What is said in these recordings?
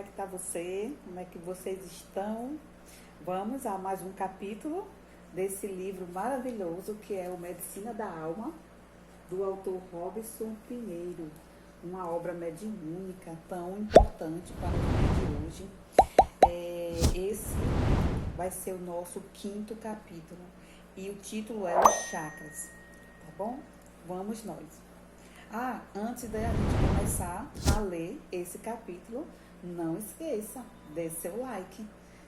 é que está você? Como é que vocês estão? Vamos a mais um capítulo desse livro maravilhoso que é o Medicina da Alma, do autor Robson Pinheiro. Uma obra mediúnica tão importante para o dia de hoje. Esse vai ser o nosso quinto capítulo e o título é Os Chakras, tá bom? Vamos nós. Antes da gente começar a ler esse capítulo, não esqueça, dê seu like.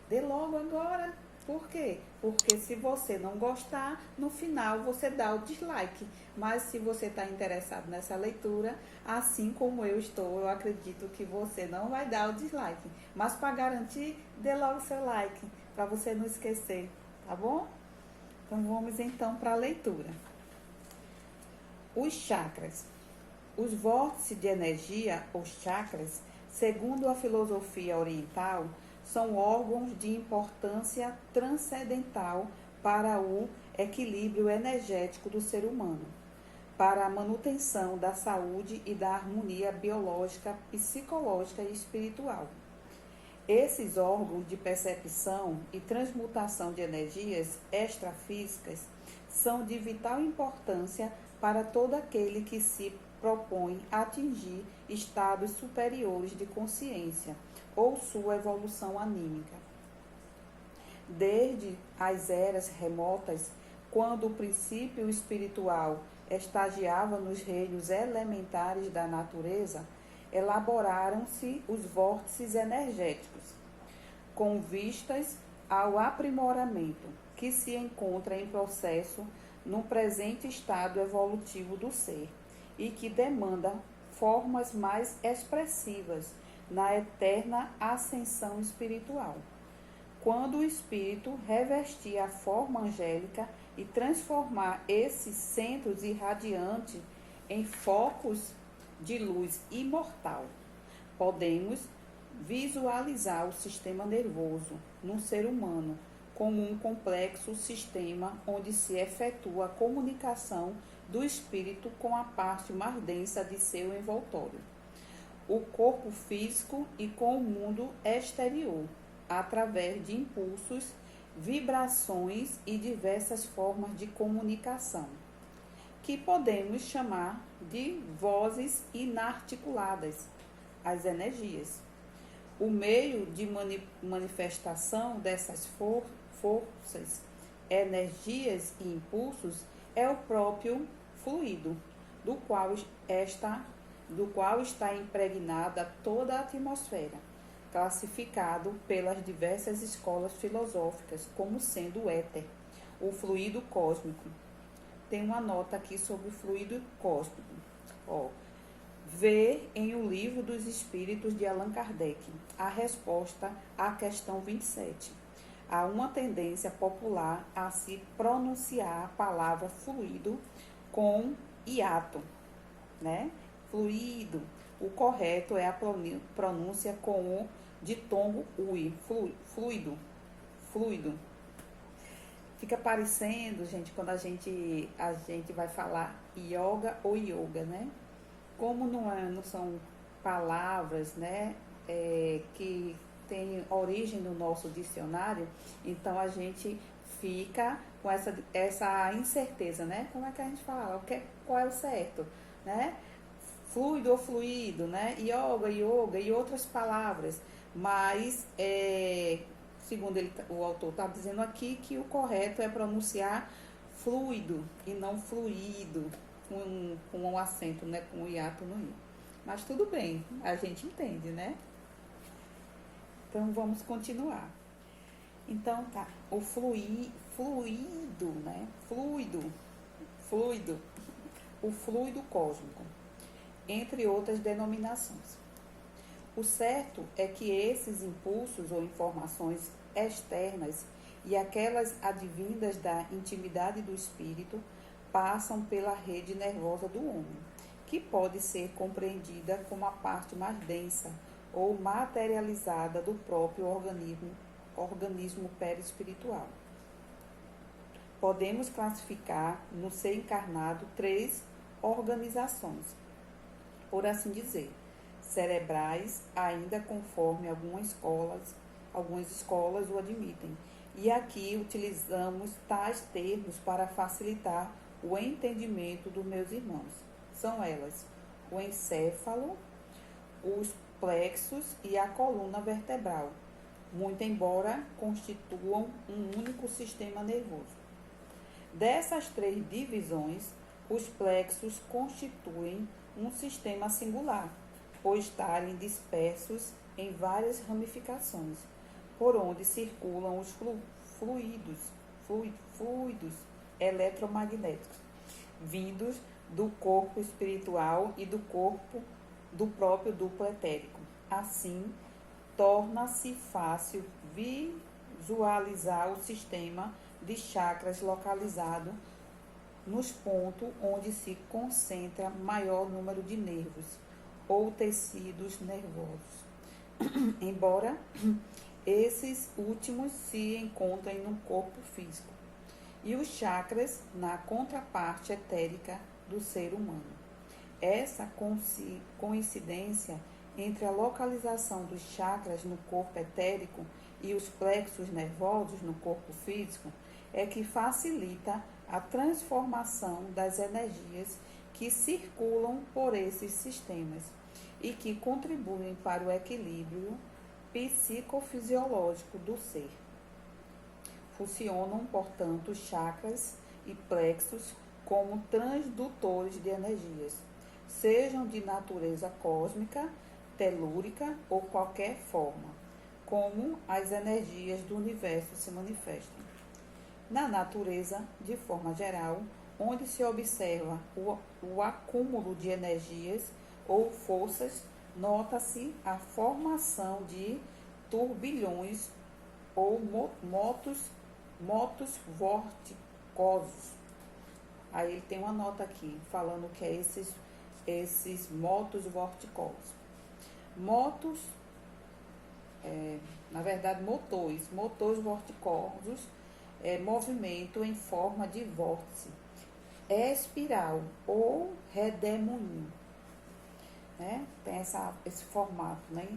Dê logo agora. Por quê? Porque se você não gostar, no final você dá o dislike. Mas se você está interessado nessa leitura, assim como eu estou, eu acredito que você não vai dar o dislike. Mas para garantir, dê logo seu like, para você não esquecer, tá bom? Então vamos então para a leitura. Os chakras. Os vórtices de energia, ou chakras, segundo a filosofia oriental, são órgãos de importância transcendental para o equilíbrio energético do ser humano, para a manutenção da saúde e da harmonia biológica, psicológica e espiritual. Esses órgãos de percepção e transmutação de energias extrafísicas são de vital importância para todo aquele que se propõe atingir estados superiores de consciência ou sua evolução anímica. Desde as eras remotas, quando o princípio espiritual estagiava nos reinos elementares da natureza, elaboraram-se os vórtices energéticos, com vistas ao aprimoramento que se encontra em processo no presente estado evolutivo do ser e que demanda formas mais expressivas na eterna ascensão espiritual. Quando o espírito revestir a forma angélica e transformar esses centros irradiantes em focos de luz imortal, podemos visualizar o sistema nervoso num ser humano como um complexo sistema onde se efetua a comunicação do espírito com a parte mais densa de seu envoltório, o corpo físico e com o mundo exterior, através de impulsos, vibrações e diversas formas de comunicação, que podemos chamar de vozes inarticuladas, as energias. O meio de manifestação dessas forças, energias e impulsos é o próprio fluido, do qual está impregnada toda a atmosfera, classificado pelas diversas escolas filosóficas como sendo o éter, o fluido cósmico. Tem uma nota aqui sobre o fluido cósmico. Vê em O Livro dos Espíritos de Allan Kardec a resposta à questão 27. Há uma tendência popular a se pronunciar a palavra fluido com hiato, né? Fluido. O correto é a pronúncia com o ditongo ui, fluido. Fica parecendo, gente, quando a gente vai falar yoga ou yoga, né? Como não são palavras, né, que tem origem no nosso dicionário, então a gente fica com essa incerteza, né? Como é que a gente fala? Qual é o certo, né? Fluido ou fluido, né? Yoga e outras palavras. Mas, segundo o autor está dizendo aqui, que o correto é pronunciar fluido e não fluido, com um acento, né? Com o hiato no i. Mas tudo bem, a gente entende, né? Então, vamos continuar. Então, tá. O fluido, né? Fluido. O fluido cósmico, entre outras denominações. O certo é que esses impulsos ou informações externas e aquelas advindas da intimidade do espírito passam pela rede nervosa do homem, que pode ser compreendida como a parte mais densa ou materializada do próprio organismo perispiritual. Podemos classificar no ser encarnado 3 organizações, por assim dizer, cerebrais, ainda conforme algumas escolas o admitem. E aqui utilizamos tais termos para facilitar o entendimento dos meus irmãos. São elas: o encéfalo, os plexos e a coluna vertebral, muito embora constituam um único sistema nervoso. Dessas três divisões, os plexos constituem um sistema singular, por estarem dispersos em várias ramificações, por onde circulam os fluidos eletromagnéticos, vindos do corpo espiritual e do corpo do próprio duplo etérico. Assim, torna-se fácil visualizar o sistema de chakras localizado nos pontos onde se concentra maior número de nervos ou tecidos nervosos, embora esses últimos se encontrem no corpo físico, e os chakras na contraparte etérica do ser humano. Essa coincidência entre a localização dos chakras no corpo etérico e os plexos nervosos no corpo físico é que facilita a transformação das energias que circulam por esses sistemas e que contribuem para o equilíbrio psicofisiológico do ser. Funcionam, portanto, chakras e plexos como transdutores de energias, sejam de natureza cósmica, telúrica ou qualquer forma, como as energias do universo se manifestam. Na natureza, de forma geral, onde se observa o acúmulo de energias ou forças, nota-se a formação de turbilhões ou motos vorticosos. Aí ele tem uma nota aqui falando que é esses motos vorticosos. Motos, na verdade motores vorticosos, movimento em forma de vórtice, espiral ou redemoinho, né? Tem esse formato, né?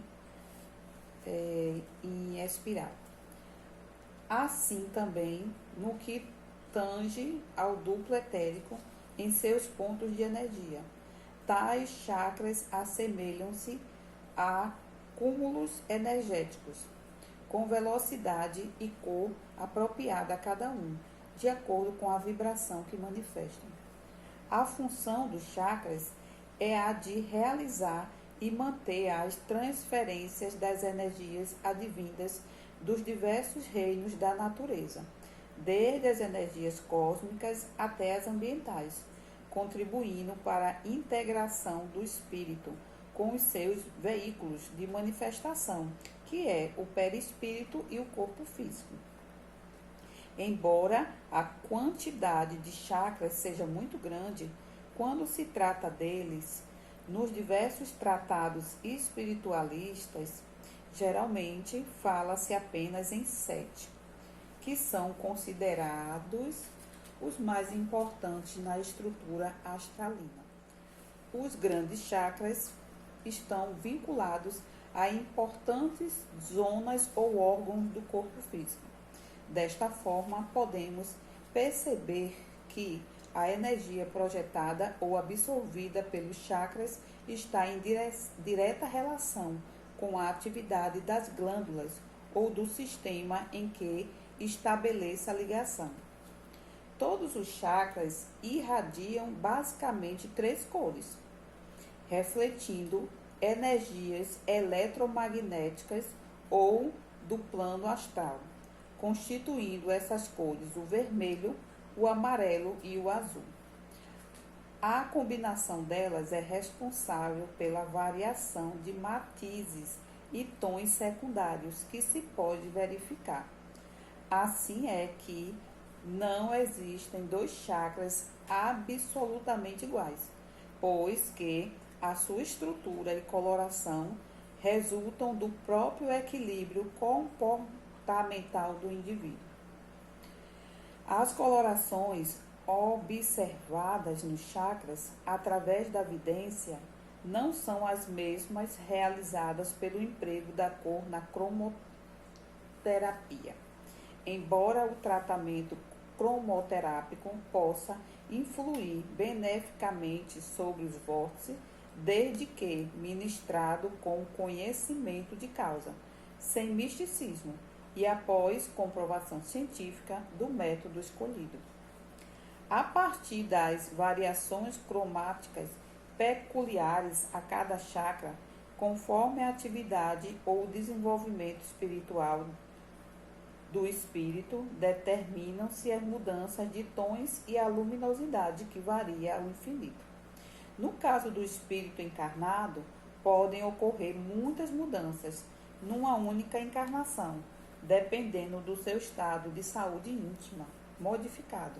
Em espiral. Assim também no que tange ao duplo etérico em seus pontos de energia. Tais chakras assemelham-se a cúmulos energéticos, com velocidade e cor apropriada a cada um, de acordo com a vibração que manifestam. A função dos chakras é a de realizar e manter as transferências das energias advindas dos diversos reinos da natureza, desde as energias cósmicas até as ambientais, contribuindo para a integração do espírito com os seus veículos de manifestação, que é o perispírito e o corpo físico. Embora a quantidade de chakras seja muito grande, quando se trata deles, nos diversos tratados espiritualistas, geralmente fala-se apenas em 7, que são considerados os mais importantes na estrutura astralina. Os grandes chakras estão vinculados a importantes zonas ou órgãos do corpo físico. Desta forma, podemos perceber que a energia projetada ou absorvida pelos chakras está em direta relação com a atividade das glândulas ou do sistema em que estabeleça a ligação. Todos os chakras irradiam basicamente 3 cores, refletindo energias eletromagnéticas ou do plano astral, constituindo essas cores o vermelho, o amarelo e o azul. A combinação delas é responsável pela variação de matizes e tons secundários que se pode verificar. Assim é que não existem 2 chakras absolutamente iguais, pois que a sua estrutura e coloração resultam do próprio equilíbrio comportamental do indivíduo. As colorações observadas nos chakras através da vidência não são as mesmas realizadas pelo emprego da cor na cromoterapia. Embora o tratamento cromoterápico possa influir beneficamente sobre os vórtices, desde que ministrado com conhecimento de causa, sem misticismo e após comprovação científica do método escolhido. A partir das variações cromáticas peculiares a cada chakra, conforme a atividade ou desenvolvimento espiritual do espírito, determinam-se as mudanças de tons e a luminosidade que varia ao infinito. No caso do espírito encarnado, podem ocorrer muitas mudanças numa única encarnação, dependendo do seu estado de saúde íntima modificado.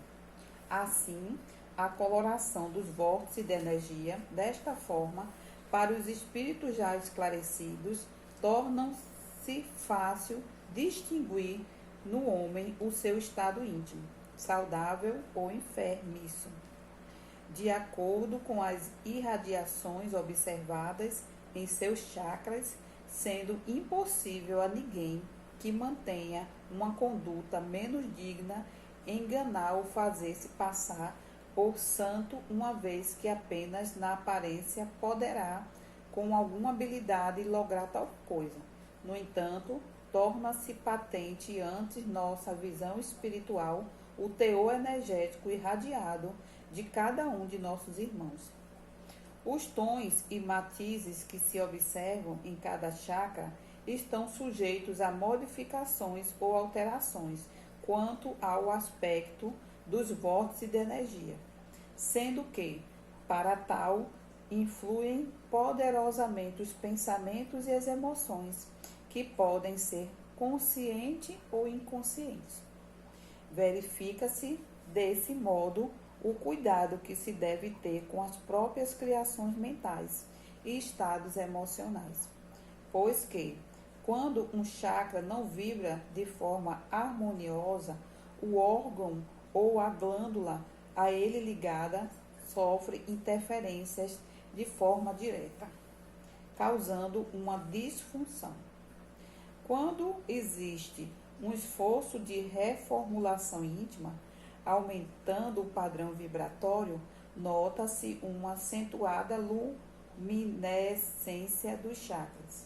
Assim, a coloração dos vórtices de energia, desta forma, para os espíritos já esclarecidos, tornam-se fácil distinguir no homem o seu estado íntimo, saudável ou enfermiço, de acordo com as irradiações observadas em seus chakras, sendo impossível a ninguém que mantenha uma conduta menos digna enganar ou fazer-se passar por santo, uma vez que apenas na aparência poderá, com alguma habilidade, lograr tal coisa. No entanto, torna-se patente ante nossa visão espiritual o teor energético irradiado de cada um de nossos irmãos. Os tons e matizes que se observam em cada chakra estão sujeitos a modificações ou alterações quanto ao aspecto dos vórtices de energia, sendo que, para tal, influem poderosamente os pensamentos e as emoções, que podem ser conscientes ou inconscientes. Verifica-se, desse modo, o cuidado que se deve ter com as próprias criações mentais e estados emocionais, pois que, quando um chakra não vibra de forma harmoniosa, o órgão ou a glândula a ele ligada sofre interferências de forma direta, causando uma disfunção. Quando existe um esforço de reformulação íntima, aumentando o padrão vibratório, nota-se uma acentuada luminescência dos chakras,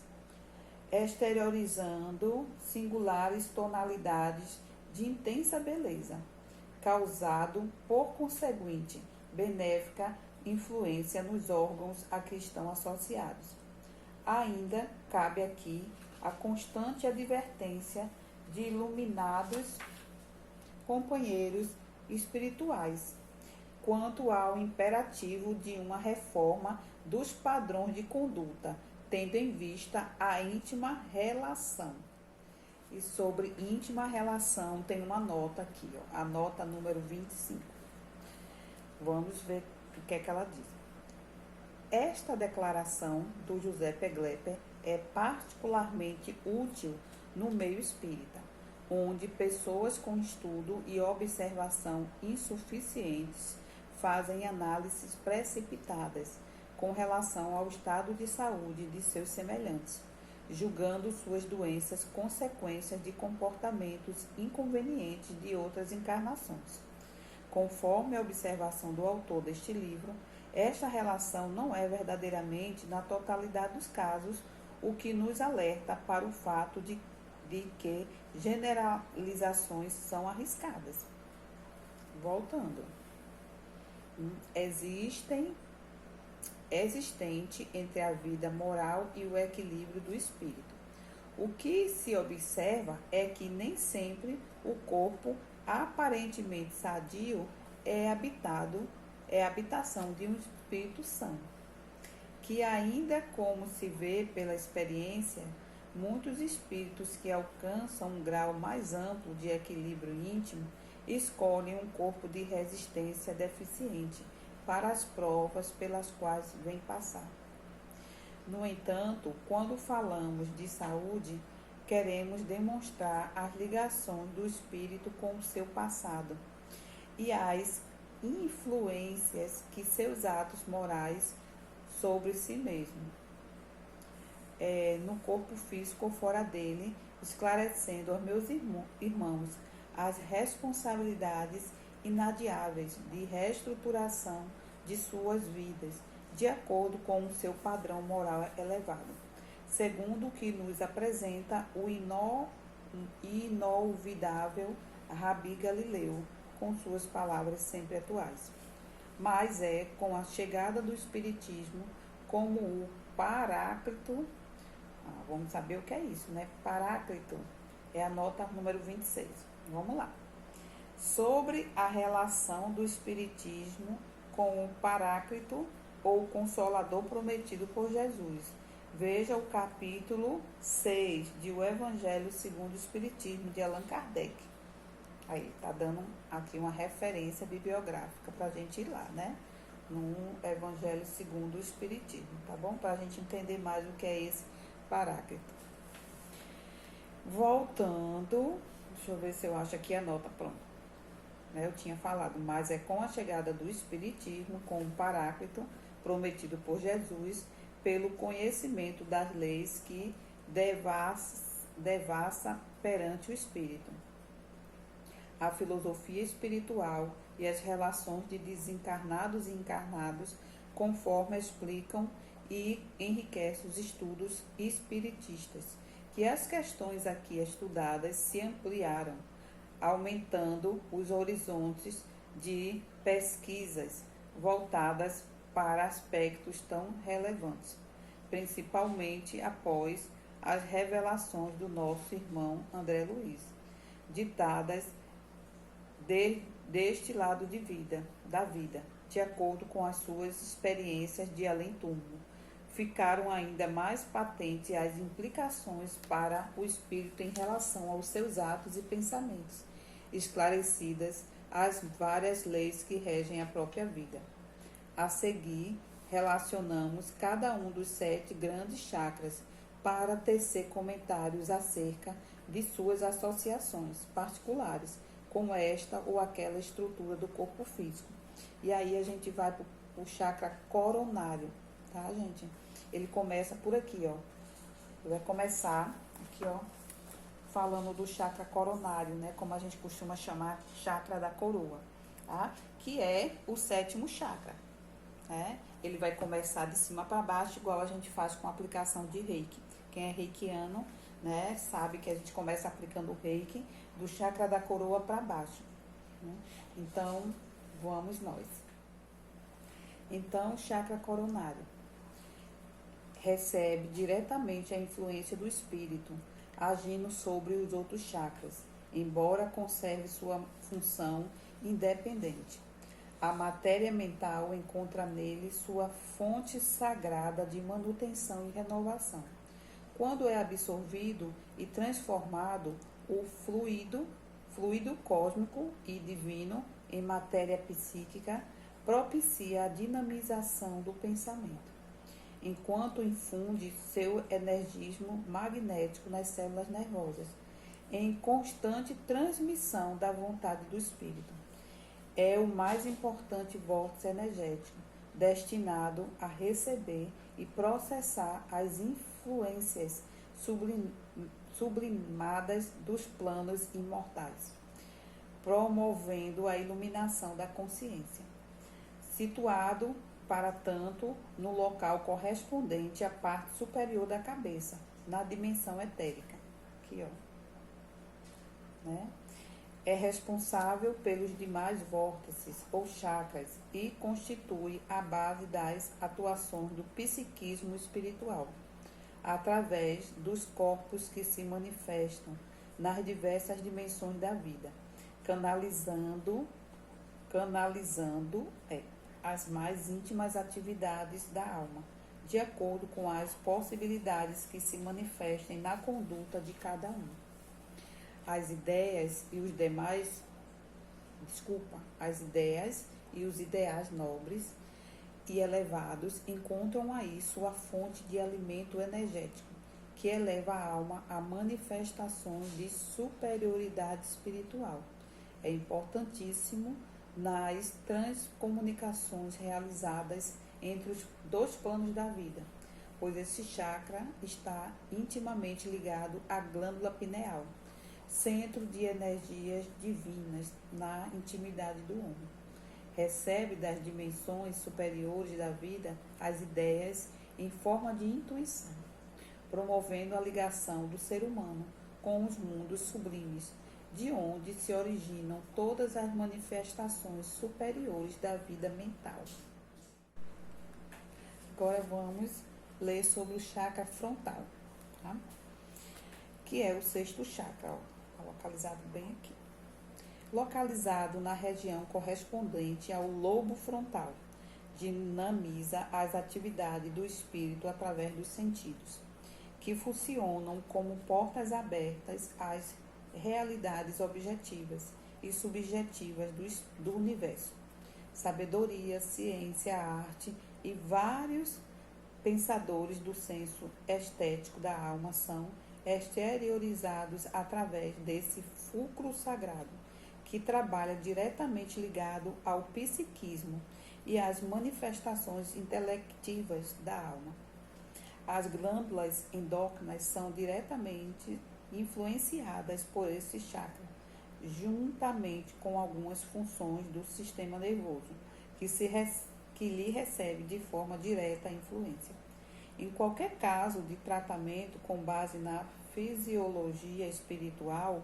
exteriorizando singulares tonalidades de intensa beleza, causado, por conseguinte, benéfica influência nos órgãos a que estão associados. Ainda cabe aqui a constante advertência de iluminados companheiros espirituais quanto ao imperativo de uma reforma dos padrões de conduta, tendo em vista a íntima relação. E sobre íntima relação tem uma nota aqui, ó, a nota número 25. Vamos ver o que é que ela diz. Esta declaração do José Peglepper é particularmente útil no meio espírita, onde pessoas com estudo e observação insuficientes fazem análises precipitadas com relação ao estado de saúde de seus semelhantes, julgando suas doenças consequências de comportamentos inconvenientes de outras encarnações. Conforme a observação do autor deste livro, esta relação não é verdadeiramente, na totalidade dos casos, o que nos alerta para o fato de que generalizações são arriscadas. Voltando. Existente entre a vida moral e o equilíbrio do espírito. O que se observa é que nem sempre o corpo aparentemente sadio é habitação de um espírito são, que ainda como se vê pela experiência, muitos espíritos que alcançam um grau mais amplo de equilíbrio íntimo escolhem um corpo de resistência deficiente para as provas pelas quais vem passar. No entanto, quando falamos de saúde, queremos demonstrar as ligações do espírito com o seu passado e as influências que seus atos morais sobre si mesmo, no corpo físico ou fora dele, esclarecendo aos meus irmãos as responsabilidades inadiáveis de reestruturação de suas vidas, de acordo com o seu padrão moral elevado, segundo o que nos apresenta o inolvidável Rabi Galileu, com suas palavras sempre atuais. Mas é com a chegada do Espiritismo como o Paráclito. Vamos saber o que é isso, né? Paráclito é a nota número 26. Vamos lá. Sobre a relação do Espiritismo com o Paráclito, ou Consolador prometido por Jesus. Veja o capítulo 6 de O Evangelho segundo o Espiritismo, de Allan Kardec. Aí, tá dando aqui uma referência bibliográfica para a gente ir lá, né? No Evangelho segundo o Espiritismo, tá bom? Para a gente entender mais o que é esse Paráclito. Voltando, deixa eu ver se eu acho aqui a nota, pronto. Eu tinha falado, mas é com a chegada do Espiritismo, com o Paráclito, prometido por Jesus, pelo conhecimento das leis que devassa perante o Espírito, a filosofia espiritual e as relações de desencarnados e encarnados, conforme explicam e enriquecem os estudos espiritistas, que as questões aqui estudadas se ampliaram, aumentando os horizontes de pesquisas voltadas para aspectos tão relevantes, principalmente após as revelações do nosso irmão André Luiz, ditadas deste lado da vida, de acordo com as suas experiências de além-túmulo. Ficaram ainda mais patentes as implicações para o espírito em relação aos seus atos e pensamentos, esclarecidas as várias leis que regem a própria vida. A seguir, relacionamos cada um dos 7 grandes chakras para tecer comentários acerca de suas associações particulares com esta ou aquela estrutura do corpo físico. E aí a gente vai para o chakra coronário, tá, gente? Ele começa por aqui, ó. Vai começar aqui, ó, falando do chakra coronário, né? Como a gente costuma chamar chakra da coroa, tá? Que é o 7º chakra, né? Ele vai começar de cima para baixo, igual a gente faz com a aplicação de Reiki. Quem é reikiano, né, sabe que a gente começa aplicando o Reiki do chakra da coroa para baixo, né? Então, vamos nós. Então, o chakra coronário recebe diretamente a influência do espírito, agindo sobre os outros chakras, embora conserve sua função independente. A matéria mental encontra nele sua fonte sagrada de manutenção e renovação. Quando é absorvido e transformado, o fluido cósmico e divino em matéria psíquica propicia a dinamização do pensamento, enquanto infunde seu energismo magnético nas células nervosas, em constante transmissão da vontade do espírito. É o mais importante vórtice energético, destinado a receber e processar as influências sublimadas dos planos imortais, promovendo a iluminação da consciência. Situado, para tanto, no local correspondente à parte superior da cabeça, na dimensão etérica. Aqui, ó. Né? É responsável pelos demais vórtices ou chakras e constitui a base das atuações do psiquismo espiritual, através dos corpos que se manifestam nas diversas dimensões da vida, canalizando as mais íntimas atividades da alma, de acordo com as possibilidades que se manifestem na conduta de cada um. As ideias e os ideais nobres e elevados encontram aí sua fonte de alimento energético, que eleva a alma a manifestações de superioridade espiritual. É importantíssimo nas transcomunicações realizadas entre os dois planos da vida, pois esse chakra está intimamente ligado à glândula pineal, centro de energias divinas na intimidade do homem. Recebe das dimensões superiores da vida as ideias em forma de intuição, promovendo a ligação do ser humano com os mundos sublimes, de onde se originam todas as manifestações superiores da vida mental. Agora vamos ler sobre o chakra frontal, tá? Que é o sexto chakra, ó, tá localizado bem aqui. Localizado na região correspondente ao lobo frontal, dinamiza as atividades do espírito através dos sentidos, que funcionam como portas abertas às realidades objetivas e subjetivas do universo. Sabedoria, ciência, arte e vários pensadores do senso estético da alma são exteriorizados através desse fulcro sagrado, que trabalha diretamente ligado ao psiquismo e às manifestações intelectivas da alma. As glândulas endócrinas são diretamente influenciadas por esse chakra, juntamente com algumas funções do sistema nervoso, que lhe recebe de forma direta a influência. Em qualquer caso de tratamento com base na fisiologia espiritual,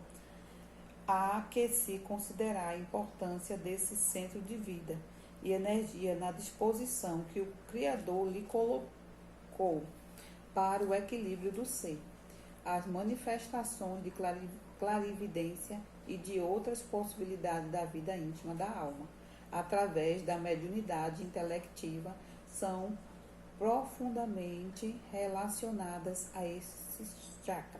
há que se considerar a importância desse centro de vida e energia na disposição que o Criador lhe colocou para o equilíbrio do ser, as manifestações de clarividência e de outras possibilidades da vida íntima da alma, através da mediunidade intelectiva, são profundamente relacionadas a esse chakra,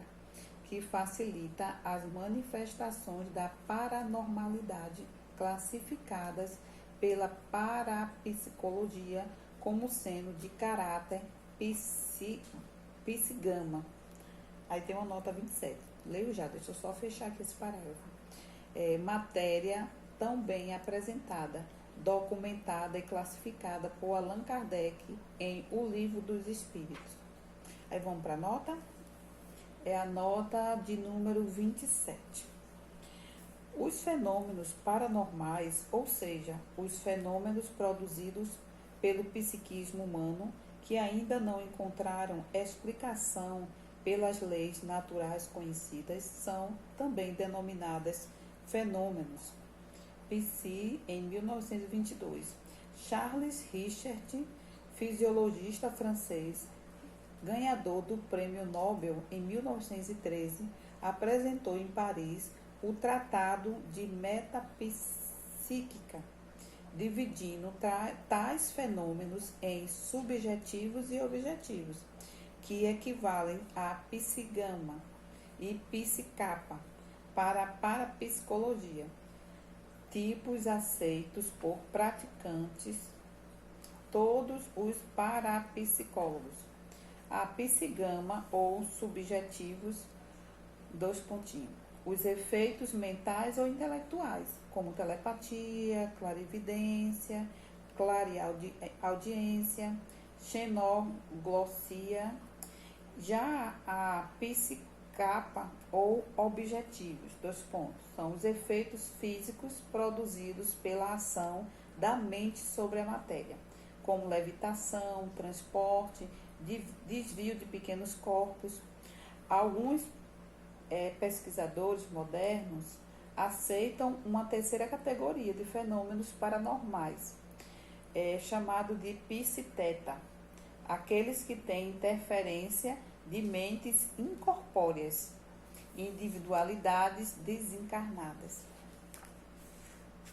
que facilita as manifestações da paranormalidade classificadas pela parapsicologia como sendo de caráter psigama. Aí tem uma nota 27. Leio já, deixa eu só fechar aqui esse parágrafo. Matéria tão bem apresentada, documentada e classificada por Allan Kardec em O Livro dos Espíritos. Aí vamos para a nota? É a nota de número 27. Os fenômenos paranormais, ou seja, os fenômenos produzidos pelo psiquismo humano, que ainda não encontraram explicação pelas leis naturais conhecidas, são também denominadas fenômenos. Psi, em 1922. Charles Richet, fisiologista francês, ganhador do Prêmio Nobel em 1913, apresentou em Paris o Tratado de Metapsíquica, dividindo tais fenômenos em subjetivos e objetivos, que equivalem a psigama e psicapa para a parapsicologia, tipos aceitos por praticantes, todos os parapsicólogos. A psigama ou subjetivos, os efeitos mentais ou intelectuais, como telepatia, clarividência, clareaudiência, xenoglossia. Já a psicapa ou objetivos, são os efeitos físicos produzidos pela ação da mente sobre a matéria, como levitação, transporte, desvio de pequenos corpos. Alguns pesquisadores modernos aceitam uma terceira categoria de fenômenos paranormais, chamado de psiteta, aqueles que têm interferência de mentes incorpóreas, individualidades desencarnadas.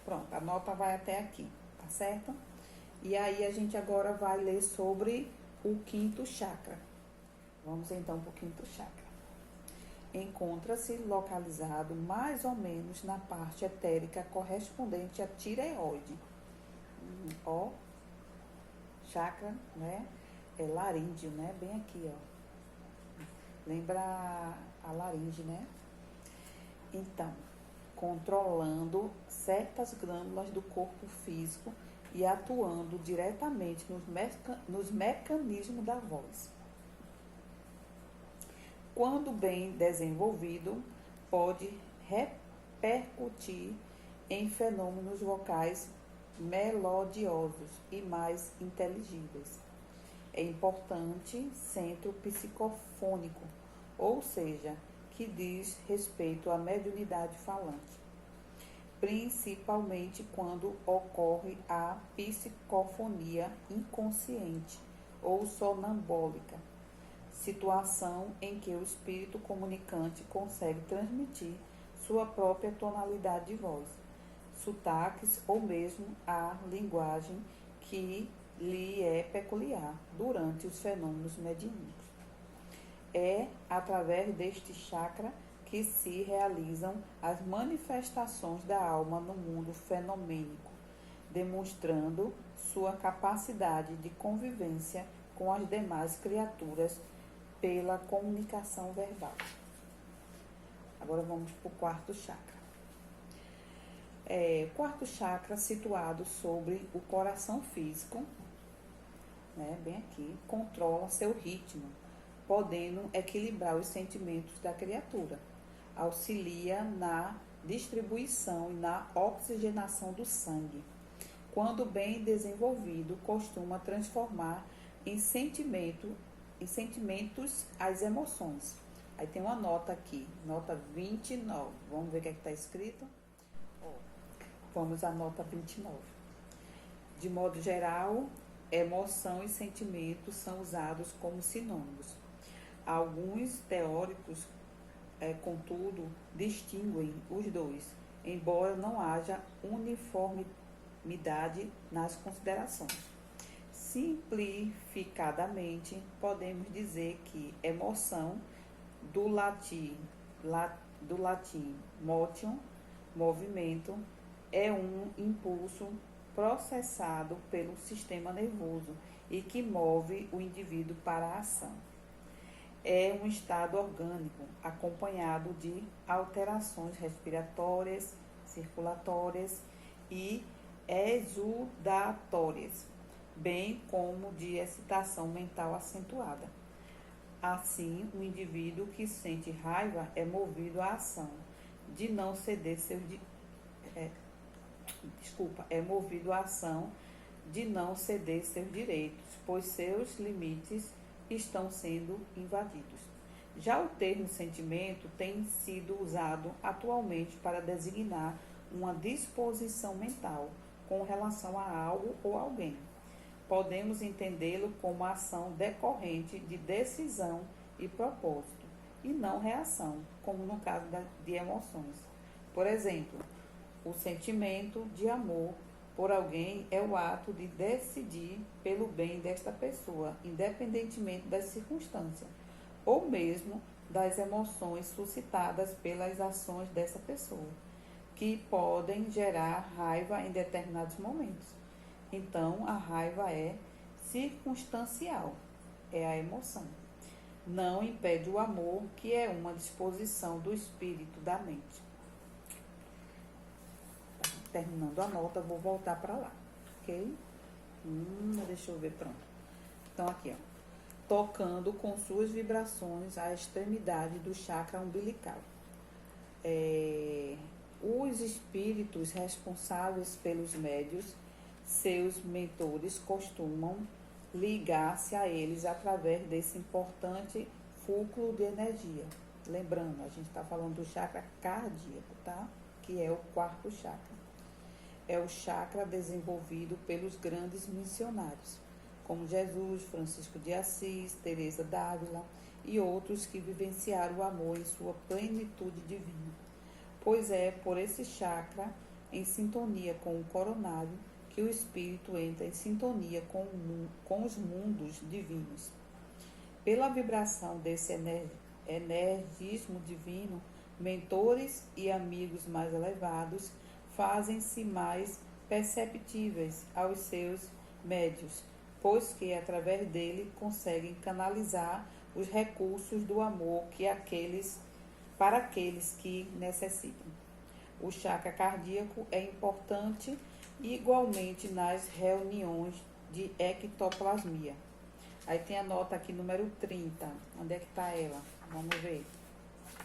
Pronto, a nota vai até aqui, tá certo? E aí a gente agora vai ler sobre o quinto chakra. Vamos então para o quinto chakra. Encontra-se localizado mais ou menos na parte etérica correspondente à tireoide. Ó, chakra, né? É laríngeo, né? Bem aqui, ó. Lembra a laringe, né? Então, controlando certas glândulas do corpo físico e atuando diretamente nos mecanismos da voz. Quando bem desenvolvido, pode repercutir em fenômenos vocais melodiosos e mais inteligíveis. É importante centro psicofônico, ou seja, que diz respeito à mediunidade falante, principalmente quando ocorre a psicofonia inconsciente ou sonambólica, situação em que o espírito comunicante consegue transmitir sua própria tonalidade de voz, sotaques ou mesmo a linguagem que lhe é peculiar durante os fenômenos mediúnicos. É através deste chakra que se realizam as manifestações da alma no mundo fenomênico, demonstrando sua capacidade de convivência com as demais criaturas pela comunicação verbal. Agora vamos para o quarto chakra. Quarto chakra situado sobre o coração físico, bem aqui, controla seu ritmo, podendo equilibrar os sentimentos da criatura, auxilia na distribuição e na oxigenação do sangue. Quando bem desenvolvido, costuma transformar em sentimentos as emoções. Aí tem uma nota aqui, nota 29. Vamos ver o que está escrito? Vamos à nota 29. De modo geral, emoção e sentimento são usados como sinônimos. Alguns teóricos, contudo, distinguem os dois, embora não haja uniformidade nas considerações. Simplificadamente, podemos dizer que emoção, do latim motion, movimento, é um impulso processado pelo sistema nervoso e que move o indivíduo para a ação. É um estado orgânico acompanhado de alterações respiratórias, circulatórias e exudatórias, bem como de excitação mental acentuada. Assim, o indivíduo que sente raiva é movido à ação de não ceder seus direitos, pois seus limites estão sendo invadidos. Já o termo sentimento tem sido usado atualmente para designar uma disposição mental com relação a algo ou alguém. Podemos entendê-lo como ação decorrente de decisão e propósito, e não reação, como no caso de emoções. Por exemplo, o sentimento de amor por alguém é o ato de decidir pelo bem desta pessoa, independentemente das circunstâncias, ou mesmo das emoções suscitadas pelas ações dessa pessoa, que podem gerar raiva em determinados momentos. Então, a raiva é circunstancial, é a emoção. Não impede o amor, que é uma disposição do espírito, da mente. Terminando a nota, vou voltar para lá, ok? Deixa eu ver, pronto. Então, aqui, tocando com suas vibrações a extremidade do chakra umbilical. Os espíritos responsáveis pelos médios, seus mentores, costumam ligar-se a eles através desse importante fulcro de energia. Lembrando, a gente está falando do chakra cardíaco, tá? Que é o quarto chakra. É o chakra desenvolvido pelos grandes missionários, como Jesus, Francisco de Assis, Teresa d'Ávila e outros que vivenciaram o amor em sua plenitude divina. Pois é por esse chakra, em sintonia com o coronário, que o espírito entra em sintonia com os mundos divinos. Pela vibração desse energismo divino, mentores e amigos mais elevados fazem-se mais perceptíveis aos seus médios, pois que através dele conseguem canalizar os recursos do amor para aqueles que necessitam. O chakra cardíaco é importante igualmente nas reuniões de ectoplasmia. Aí tem a nota aqui, número 30. Onde é que está ela? Vamos ver.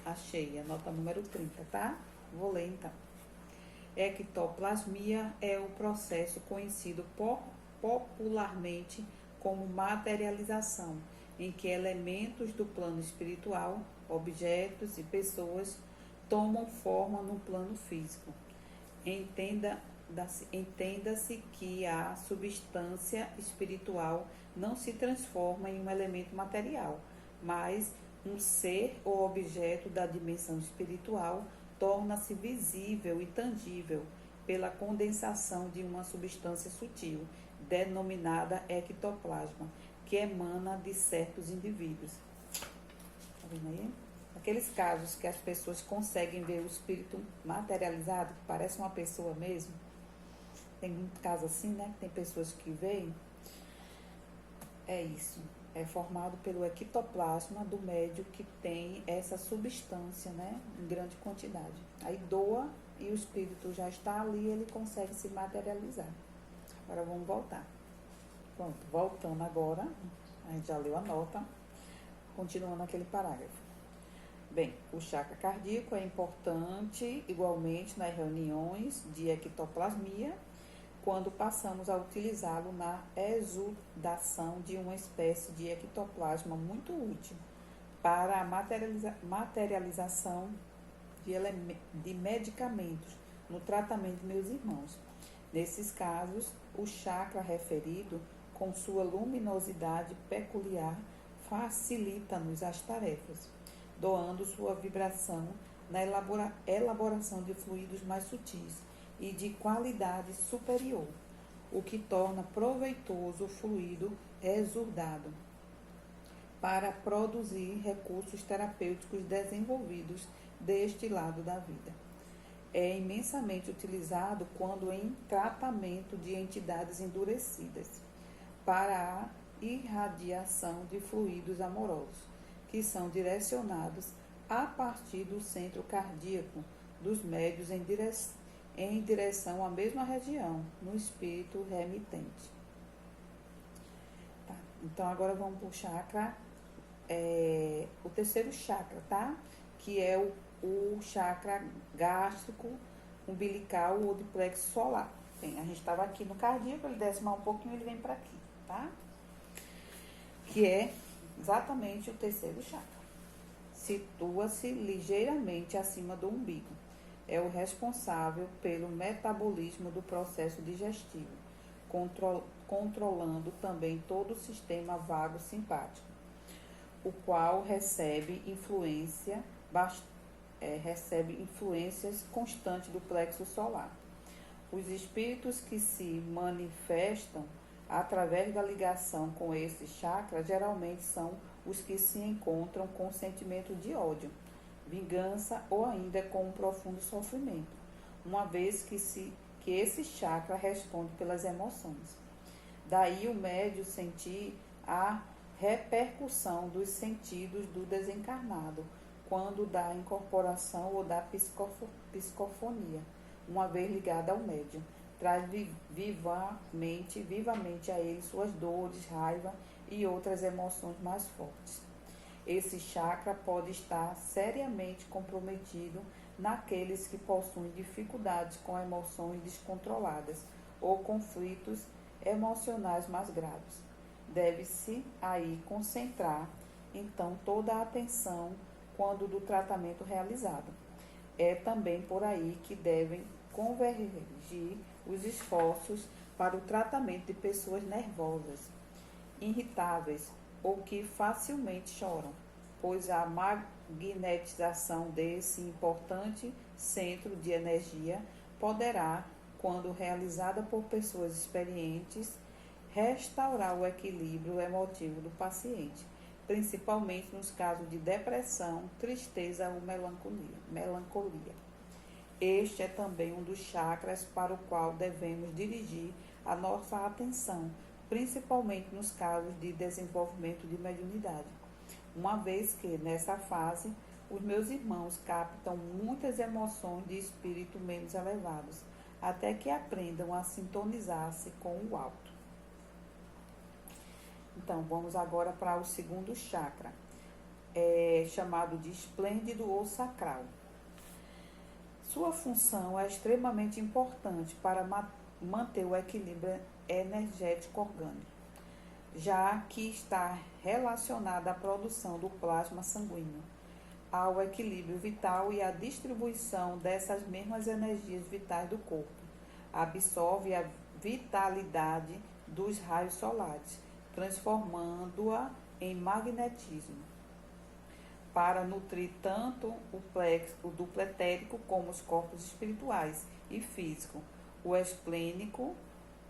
Achei, a nota número 30, tá? Vou ler então. Ectoplasmia é o processo conhecido popularmente como materialização, em que elementos do plano espiritual, objetos e pessoas tomam forma no plano físico. Entenda-se que a substância espiritual não se transforma em um elemento material, mas um ser ou objeto da dimensão espiritual torna-se visível e tangível pela condensação de uma substância sutil, denominada ectoplasma, que emana de certos indivíduos. Tá vendo aí? Aqueles casos que as pessoas conseguem ver o espírito materializado, que parece uma pessoa mesmo. Tem muito caso assim, né? Tem pessoas que veem. É isso. É formado pelo ectoplasma do médium que tem essa substância, né? Em grande quantidade. Aí doa e o espírito já está ali e ele consegue se materializar. Agora vamos voltar. Pronto, voltando agora. A gente já leu a nota. Continuando aquele parágrafo. Bem, o chakra cardíaco é importante igualmente nas reuniões de ectoplasmia, quando passamos a utilizá-lo na exudação de uma espécie de ectoplasma muito útil para a materialização de medicamentos no tratamento de meus irmãos. Nesses casos, o chakra referido, com sua luminosidade peculiar, facilita-nos as tarefas, doando sua vibração na elaboração de fluidos mais sutis e de qualidade superior, o que torna proveitoso o fluido exudado para produzir recursos terapêuticos desenvolvidos deste lado da vida. É imensamente utilizado quando em tratamento de entidades endurecidas, para a irradiação de fluidos amorosos, que são direcionados a partir do centro cardíaco dos médios em direção à mesma região, no espírito remitente. Tá. Então, agora vamos para o chakra, o terceiro chakra, tá? Que é o chakra gástrico, umbilical ou de plexo solar. Bem, a gente estava aqui no cardíaco, ele desce mais um pouquinho, ele vem para aqui, tá? Que é exatamente o terceiro chakra. Situa-se ligeiramente acima do umbigo. É o responsável pelo metabolismo do processo digestivo, controlando também todo o sistema vago simpático, o qual recebe influências constantes do plexo solar. Os espíritos que se manifestam através da ligação com esse chakra geralmente são os que se encontram com sentimento de ódio, vingança ou ainda com um profundo sofrimento, uma vez que esse chakra responde pelas emoções. Daí o médium sentir a repercussão dos sentidos do desencarnado, quando da incorporação ou da psicofonia, uma vez ligada ao médium, traz vivamente a ele suas dores, raiva e outras emoções mais fortes. Esse chakra pode estar seriamente comprometido naqueles que possuem dificuldades com emoções descontroladas ou conflitos emocionais mais graves. Deve-se aí concentrar, então, toda a atenção quando do tratamento realizado. É também por aí que devem convergir os esforços para o tratamento de pessoas nervosas, irritáveis ou que facilmente choram, pois a magnetização desse importante centro de energia poderá, quando realizada por pessoas experientes, restaurar o equilíbrio emotivo do paciente, principalmente nos casos de depressão, tristeza ou melancolia. Este é também um dos chakras para o qual devemos dirigir a nossa atenção, principalmente nos casos de desenvolvimento de mediunidade, uma vez que, nessa fase, os meus irmãos captam muitas emoções de espírito menos elevados, até que aprendam a sintonizar-se com o alto. Então, vamos agora para o segundo chakra, chamado de esplêndido ou sacral. Sua função é extremamente importante para manter o equilíbrio energético orgânico, já que está relacionada à produção do plasma sanguíneo, ao equilíbrio vital e à distribuição dessas mesmas energias vitais do corpo. Absorve a vitalidade dos raios solares, transformando-a em magnetismo, para nutrir tanto o duplo etérico como os corpos espirituais e físicos. O esplênico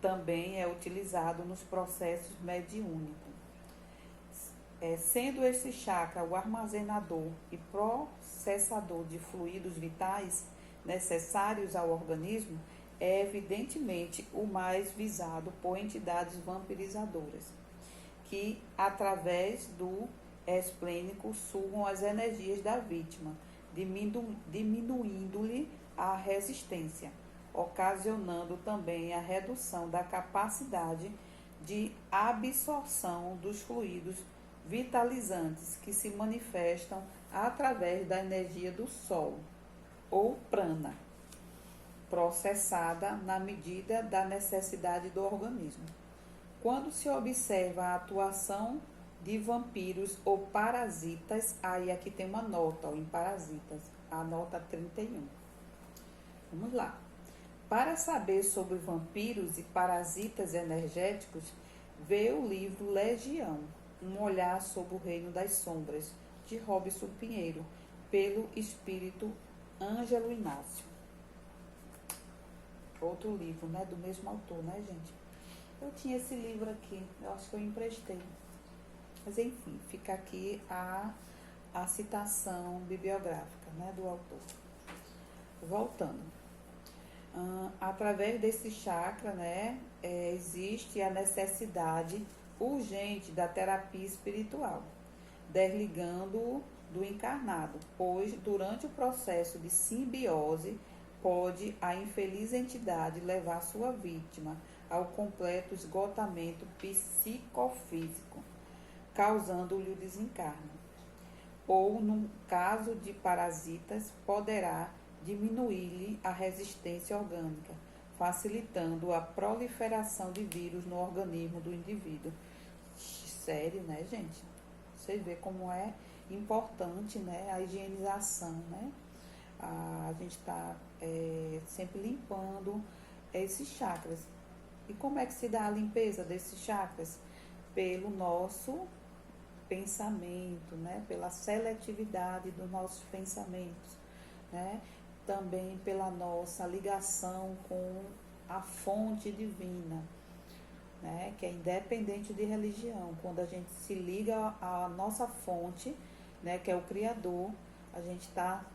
também é utilizado nos processos mediúnicos. Sendo esse chakra o armazenador e processador de fluidos vitais necessários ao organismo, é evidentemente o mais visado por entidades vampirizadoras, que, através do esplênico, sugam as energias da vítima, diminuindo-lhe a resistência, ocasionando também a redução da capacidade de absorção dos fluidos vitalizantes que se manifestam através da energia do Sol, ou prana, processada na medida da necessidade do organismo. Quando se observa a atuação de vampiros ou parasitas, aí aqui tem uma nota, em parasitas, a nota 31. Vamos lá. Para saber sobre vampiros e parasitas energéticos, vê o livro Legião, um olhar sobre o reino das sombras, de Robson Pinheiro, pelo espírito Ângelo Inácio. Outro livro, né, do mesmo autor, né, gente? Eu tinha esse livro aqui, eu acho que eu emprestei. Mas enfim, fica aqui a citação bibliográfica, né, do autor. Voltando. Através desse chakra, né, existe a necessidade urgente da terapia espiritual, desligando-o do encarnado, pois durante o processo de simbiose pode a infeliz entidade levar sua vítima ao completo esgotamento psicofísico, causando-lhe o desencarne. Ou, no caso de parasitas, poderá diminuir-lhe a resistência orgânica, facilitando a proliferação de vírus no organismo do indivíduo. Sério, né, gente? Você vê como é importante, né, a higienização, né? A gente está sempre limpando esses chakras. E como é que se dá a limpeza desses chakras? Pelo nosso pensamento, né? Pela seletividade dos nossos pensamentos, né? Também pela nossa ligação com a fonte divina, né? Que é independente de religião. Quando a gente se liga à nossa fonte, né? Que é o Criador, a gente está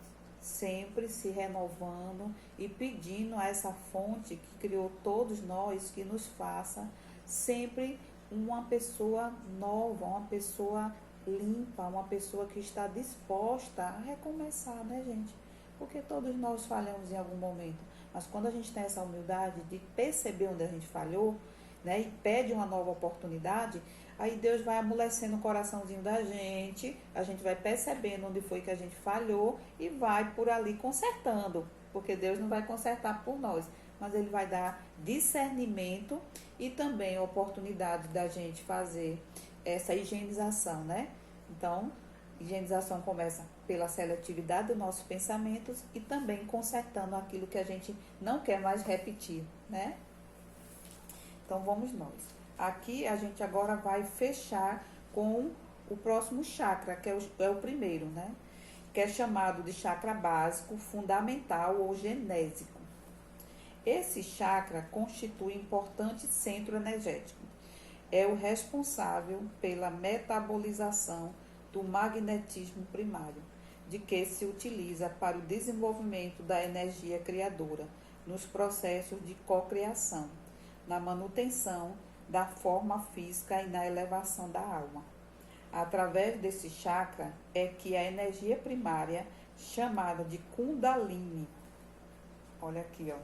sempre se renovando e pedindo a essa fonte que criou todos nós, que nos faça sempre uma pessoa nova, uma pessoa limpa, uma pessoa que está disposta a recomeçar, né, gente? Porque todos nós falhamos em algum momento, mas quando a gente tem essa humildade de perceber onde a gente falhou, né, e pede uma nova oportunidade, aí Deus vai amolecendo o coraçãozinho da gente, a gente vai percebendo onde foi que a gente falhou e vai por ali consertando, porque Deus não vai consertar por nós, mas Ele vai dar discernimento e também a oportunidade da gente fazer essa higienização, né? Então, higienização começa pela seletividade dos nossos pensamentos e também consertando aquilo que a gente não quer mais repetir, né? Então, vamos nós. Aqui a gente agora vai fechar com o próximo chakra, que é o primeiro, né? Que é chamado de chakra básico, fundamental ou genésico. Esse chakra constitui importante centro energético. É o responsável pela metabolização do magnetismo primário, de que se utiliza para o desenvolvimento da energia criadora, nos processos de cocriação, na manutenção da forma física e na elevação da alma. Através desse chakra é que a energia primária, chamada de Kundalini, olha aqui, ó,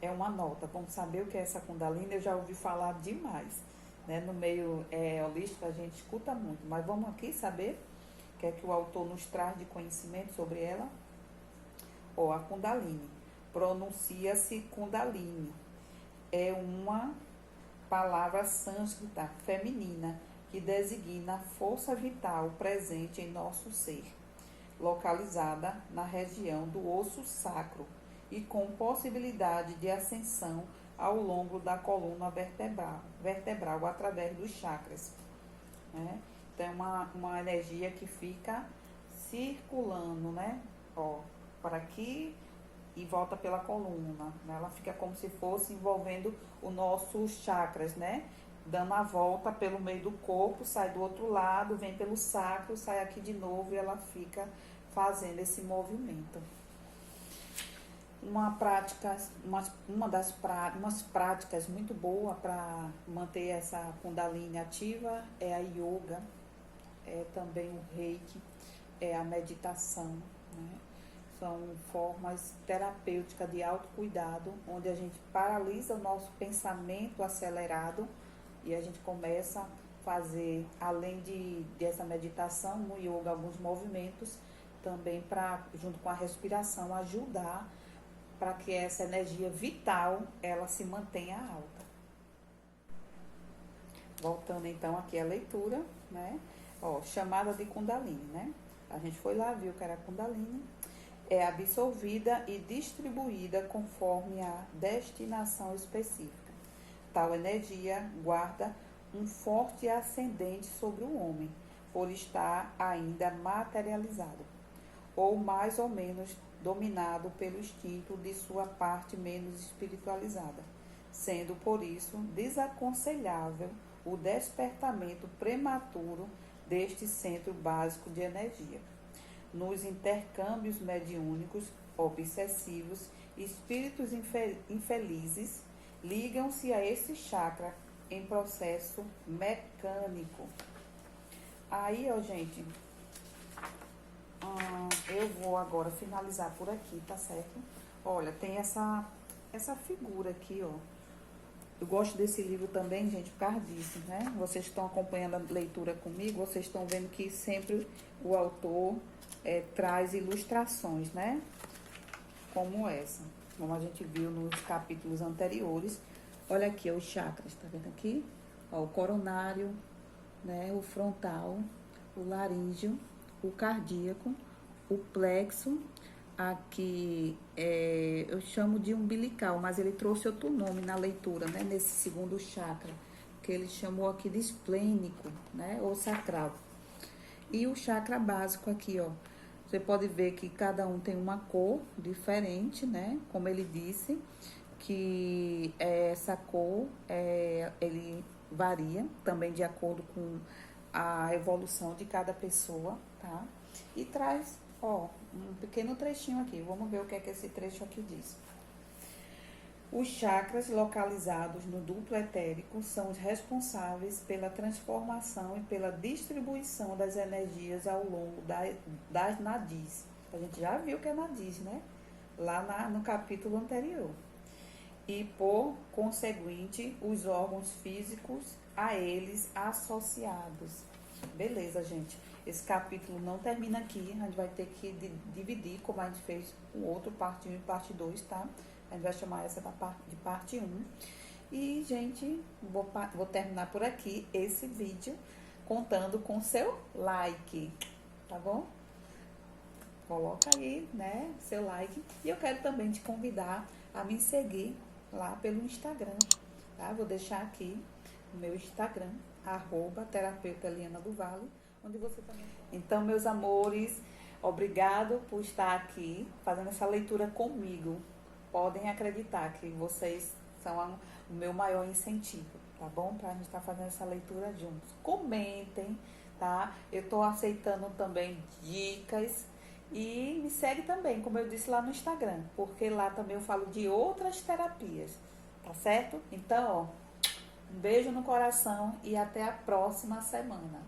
é uma nota. Vamos saber o que é essa Kundalini? Eu já ouvi falar demais, né? No meio holístico a gente escuta muito, mas vamos aqui saber o que é que o autor nos traz de conhecimento sobre ela. A Kundalini, pronuncia-se Kundalini, é uma palavra sânscrita feminina que designa a força vital presente em nosso ser, localizada na região do osso sacro e com possibilidade de ascensão ao longo da coluna vertebral através dos chakras, né? Então é uma energia que fica circulando, né? Para aqui e volta pela coluna, né? Ela fica como se fosse envolvendo os nossos chakras, né? Dando a volta pelo meio do corpo, sai do outro lado, vem pelo sacro, sai aqui de novo e ela fica fazendo esse movimento. Umas práticas muito boa para manter essa Kundalini ativa é a yoga, é também o reiki, é a meditação, né? São formas terapêuticas de autocuidado, onde a gente paralisa o nosso pensamento acelerado e a gente começa a fazer, além dessa meditação, no yoga, alguns movimentos também para, junto com a respiração, ajudar para que essa energia vital ela se mantenha alta. Voltando então aqui à leitura, né? Chamada de Kundalini, né? A gente foi lá, viu que era Kundalini. É absorvida e distribuída conforme a destinação específica. Tal energia guarda um forte ascendente sobre o homem, por estar ainda materializado, ou mais ou menos dominado pelo instinto de sua parte menos espiritualizada, sendo por isso desaconselhável o despertamento prematuro deste centro básico de energia. Nos intercâmbios mediúnicos obsessivos, espíritos infelizes ligam-se a esse chakra em processo mecânico. Aí, gente, eu vou agora finalizar por aqui, tá certo? Olha, tem essa figura aqui, Eu gosto desse livro também, gente, por causa disso, né? Vocês estão acompanhando a leitura comigo, vocês estão vendo que sempre o autor traz ilustrações, né? Como essa, como a gente viu nos capítulos anteriores. Olha aqui, os chakras, tá vendo aqui? O coronário, né? O frontal, o laríngeo, o cardíaco, o plexo. Aqui eu chamo de umbilical, mas ele trouxe outro nome na leitura, né? Nesse segundo chakra, que ele chamou aqui de esplênico, né? Ou sacral. E o chakra básico aqui, você pode ver que cada um tem uma cor diferente, né? Como ele disse, que essa cor ele varia também de acordo com a evolução de cada pessoa, tá? E traz um pequeno trechinho aqui. Vamos ver o que é que esse trecho aqui diz. Os chakras localizados no duplo etérico são os responsáveis pela transformação e pela distribuição das energias ao longo das nadis. A gente já viu que é nadis, né? Lá no capítulo anterior. E, por conseguinte, os órgãos físicos a eles associados. Beleza, gente. Esse capítulo não termina aqui, a gente vai ter que dividir, como a gente fez o outro, parte 1 e parte 2, tá? A gente vai chamar essa de parte 1. E, gente, vou terminar por aqui esse vídeo, contando com seu like, tá bom? Coloca aí, né, seu like. E eu quero também te convidar a me seguir lá pelo Instagram, tá? Vou deixar aqui o meu Instagram, @terapeuta_Eliana_do_Vale, onde você também... Então, meus amores, obrigado por estar aqui fazendo essa leitura comigo. Podem acreditar que vocês são o meu maior incentivo, tá bom? Pra gente estar fazendo essa leitura juntos. Comentem, tá? Eu tô aceitando também dicas e me segue também, como eu disse lá no Instagram, porque lá também eu falo de outras terapias, tá certo? Então, um beijo no coração e até a próxima semana.